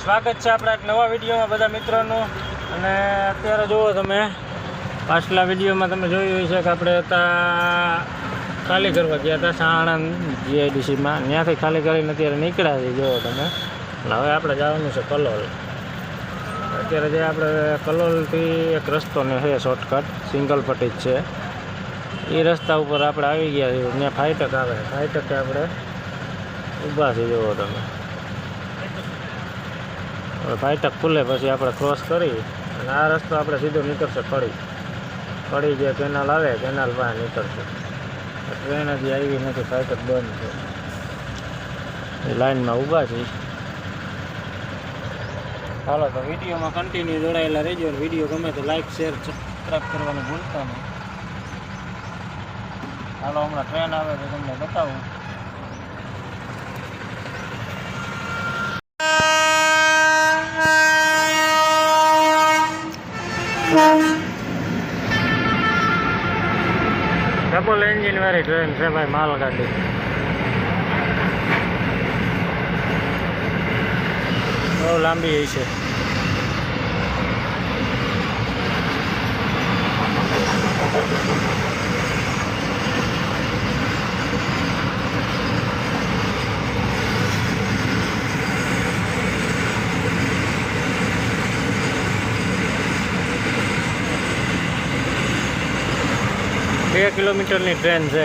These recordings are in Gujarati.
સ્વાગત છે આપણા એક નવા વિડીયોમાં બધા મિત્રોનું। અને અત્યારે જુઓ તમે પાછલા વિડીયોમાં તમે જોયું છે કે આપણે ખાલી કરવા ગયા હતા સાણંદ જીઆઈડીસીમાં, ત્યાંથી ખાલી કરીને અત્યારે નીકળ્યા છીએ જુઓ તમે। અને હવે આપણે જવાનું છે કલોલ। અત્યારે જે આપણે કલોલથી એક રસ્તો ને છે શોર્ટકટ, સિંગલ પટ્ટી જ છે, એ રસ્તા ઉપર આપણે આવી ગયા છીએ। ત્યાં ફાઈટક આવે, ફાઈટકે આપણે ઊભા છીએ જુઓ તમે। ફાઈટક ખુલે પછી આપણે ક્રોસ કરી અને આ રસ્તો આપણે સીધો નીકળશે કડી જે કેનાલ આવે કેનાલ પાસે નીકળશે। ટ્રેન હજી આવી નથી, ફાઈટક બંધ છે, એ લાઈનમાં ઊભા છીએ। ચાલો તો વિડીયોમાં કન્ટિન્યુ જોડાયેલા રહેજો। વિડીયો ગમે તો લાઈક શેર સબસ્ક્રાઈબ કરવાનું ભૂલતા નહીં। ચાલો હમણાં ટ્રેન આવે તો તમને બતાવું। ડબલ એન્જિન વાળી ટ્રેન છે ભાઈ, માલગાડી। બહુ લાંબી છે। બે કિલોમીટરની ટ્રેન છે।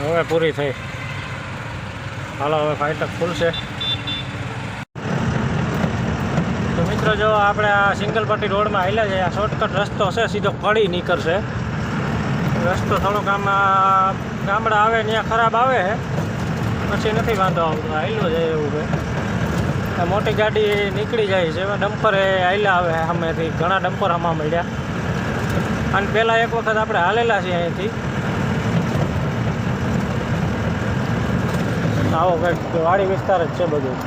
હવે પૂરી થઈ, હાલો હવે ફાઈટક ખુલશે। તો મિત્રો જો આપણે આ સિંગલ પટ્ટી રોડમાં હાલ્યા છે, આ શોર્ટકટ રસ્તો છે, સીધો કડી નીકળશે। રસ્તો થોડોક આમાં ગામડા આવે ત્યાં ખરાબ આવે છે, પછી નથી વાંધો આવતો, હાલ્યો જાય એવું છે। મોટી ગાડી નીકળી જાય છે, ડમ્પર એ હાલ્યા આવે સામેથી, ઘણા ડમ્પર આમાં મળ્યા। અને પહેલાં એક વખત આપણે હાલેલા છીએ અહીંથી, આવો કંઈક વાડી વિસ્તાર જ છે બધું।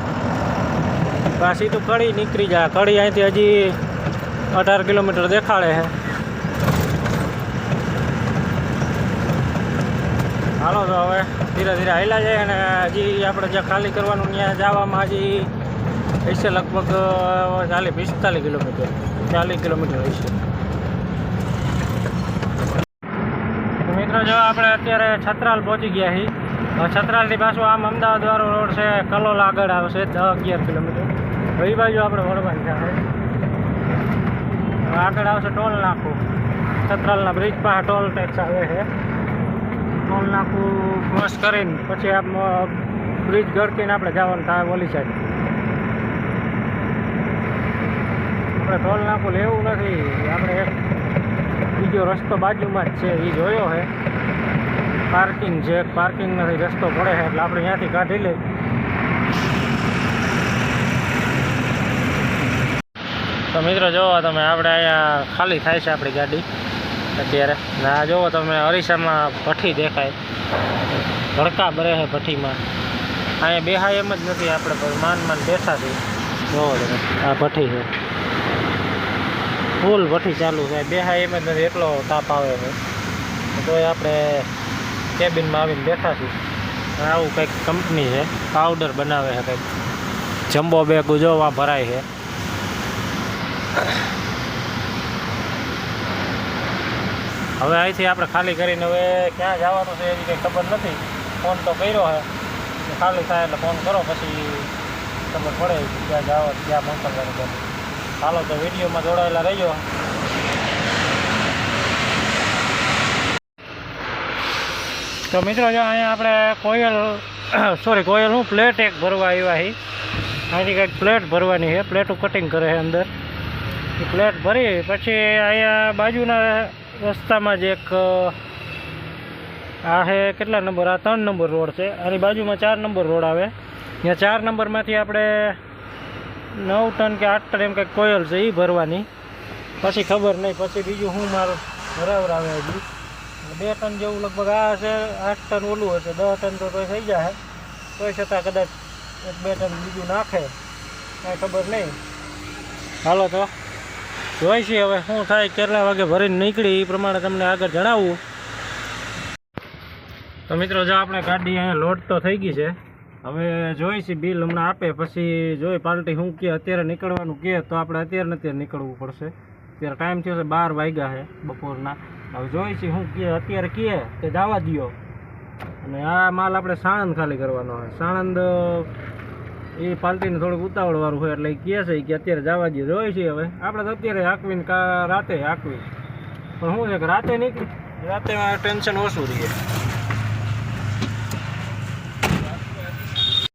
પાછી તો કડી નીકળી જાય, કડી અહીંથી હજી 18 કિલોમીટર દેખાડે છે। હાલો તો હવે ધીરે ધીરે હાલ્યા જાય, અને હજી આપણે જ્યાં ખાલી કરવાનું ત્યાં જવામાં હજી હશે લગભગ 40-45 કિલોમીટર, 40 કિલોમીટર હશે। મિત્રો જો આપણે અત્યારે છત્રાલ પહોંચી ગયા છીએ। છત્રાલથી પાછું આમ અમદાવાદવાળો રોડ છે, કલોલ આગળ આવશે 10-11 કિલોમીટર, એ બાજુ આપણે વળવાની છે। આગળ આવશે ટોલ નાકું, છત્રાલના બ્રિજ પાસે ટોલ ટેક્સ આવે છે। ટોલ નાકું ક્રોસ કરીને પછી આમ બ્રિજ ગળકીને આપણે જવાનું થાય ઓલી સાઈડ। આપણે ટોલ નાકું લેવું નથી, આપણે એક બીજો રસ્તો બાજુમાં જ છે એ જોયો છે, પાર્કિંગ છે, પાર્કિંગ નથી, રસ્તો પડે છે એટલે આપણે ત્યાંથી કાઢી લઈ। તો મિત્રો જોવો તમે, આપણે અહીંયા ખાલી થાય છે આપણી ગાડી અત્યારે। આ જોવો તમે અરીસામાં ભઠ્ઠી દેખાય, ભડકા બરે છે ભઠ્ઠીમાં। અહીંયા બેહાય એમ જ નથી, આપણે માન બેઠા છીએ। જોવો તમે આ ભઠ્ઠી છે, ફૂલ ભઠ્ઠી ચાલુ છે, બેહાય એમ જ નથી, એટલો તાપ આવે છે। તોય આપણે કેબિનમાં આવીને બેઠા છીએ। આવું કંઈક કંપની છે, પાવડર બનાવે છે કંઈક, જમ્બો બેગ જોવા ભરાય છે। હવે અહીંથી આપણે ખાલી કરીને હવે ક્યાં જવાનું છે એની કંઈ ખબર નથી। ફોન તો કર્યો છે, ખાલી થાય એટલે ફોન કરો પછી ખબર પડે ક્યાં જવા, ક્યાં મોકલવાની બધું। ચાલો તો વિડીયોમાં જોડાયેલા રહેજો। તો મિત્રો જો અહીંયા આપણે કોયલનું પ્લેટ એક ભરવા આવ્યા છીએ। અહીંથી કંઈક પ્લેટ ભરવાની છે, પ્લેટું કટિંગ કરે છે અંદર, એ પ્લેટ ભરી પછી અહીંયા બાજુના રસ્તામાં જ એક આ છે, કેટલા નંબર, આ 3 નંબર રોડ છે, આની બાજુમાં 4 નંબર રોડ આવે, ત્યાં 4 નંબરમાંથી આપણે 9 ટન કે 8 ટન એમ કંઈક કોયલ છે એ ભરવાની, પછી ખબર નહીં પછી બીજું શું મારું બરાબર આવે હજી 2 ટન જેવું લગભગ આ હશે, 8 ટન ઓલું હશે, 10 ટન તો થઈ જાય, તોય છતાં કદાચ 1-2 ટન બીજું નાખે, કાંઈ ખબર નહીં। હાલો તો જોઈશી હવે શું થાય, કેટલા વાગે ભરીને નીકળી એ પ્રમાણે તમને આગળ જણાવું. તો મિત્રો જો આપણે ગાડી અહીંયા લોડ તો થઈ ગઈ છે, હવે જોઈશી બિલ હમણાં આપે પછી જોઈ પાર્ટી શું કહે. અત્યારે નીકળવાનું કહે તો આપણે અત્યારે નીકળવું પડશે. અત્યારે ટાઈમ થયો છે 12 વાગ્યા છે બપોરના. હવે જોઈશી શું કહે, અત્યારે કહે તે જવા દો. અને આ માલ આપણે સાણંદ ખાલી કરવાનો હોય. સાણંદ એ પાર્ટીને થોડુંક ઉતાવળવાળું હોય એટલે એ કહે છે કે અત્યારે જવા દઈએ. જોઈશી હવે આપણે તો અત્યારે હાંકવીને રાતે હાંકવી, પણ શું છે કે રાતે નીકળી રાતે ટેન્શન ઓછું રહીએ.